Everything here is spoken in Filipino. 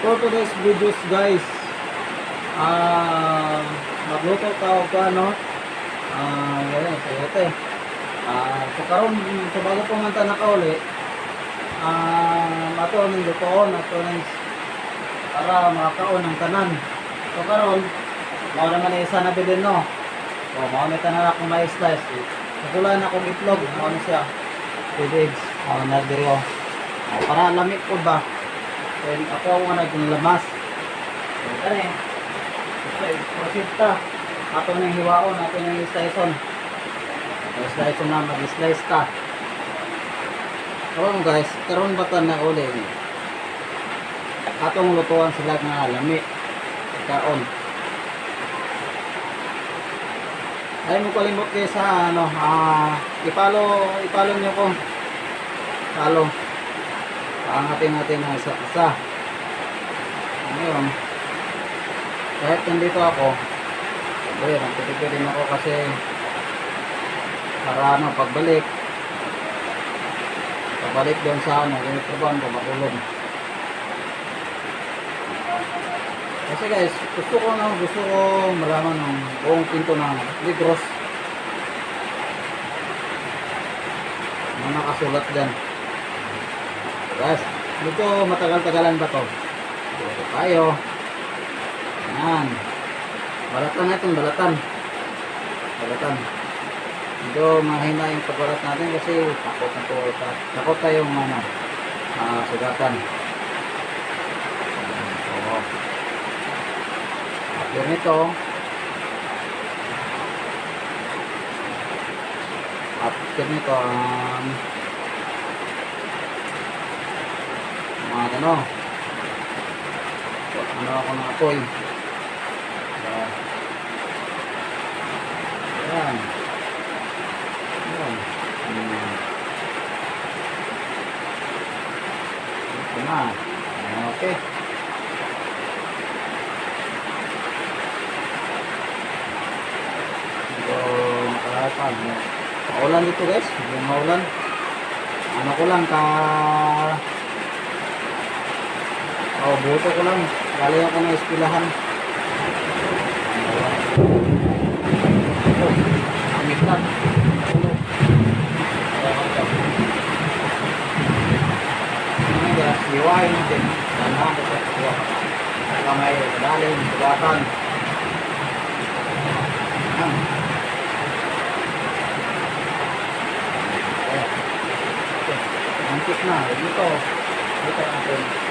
For today's videos guys, magluto ka o paano, ganyan, sayote. So karon sa bago pumanta na ka uli, ato ng lutoon, ato ng para makakaon ng tanan. So karon, mao naman isa na bilin no. So mao na tanan akong may slice. Nakulan akong itlog, mao na siya. With eggs, na diri para lamig ko ba. Then ako ang naging lamas. So kani. Proceed ta. Ato nang hiwaon, ato nang sliceon. Slice na mag-slice ta. So guys, karon batan na uli. Atong lutuan sila nga lami. Kaon. Ay mo kalimot kayo sa ano, ipalo niyo ko. Palo. Paangatin natin ng isa-isa. Ngayon, kahit nandito ako, nagtitipid din ako kasi para ano, pagbalik doon sa ano, yung trabaho ko makulog. Kasi guys, gusto ko malaman ng buong pinto ng Negros. Ano nakasulat dyan. Guys, dito matagal-tagalan ba to? Dito tayo. Yan. Balatan natin, balatan. Dito mahina yung pagbalat natin kasi takot tayong sugatan. So, after nito, ano ako ng apoy. Yan. Ito na. Okay. So, makalapan. Maulan dito guys. Yung maulan. Ano ko lang buto ko lang. Galing ako ng espilahan. Amit lang. Hiwain natin. Sanahan ko sa kuwa. Kamay, kadaling, sugatan. Mantik na. Dito natin.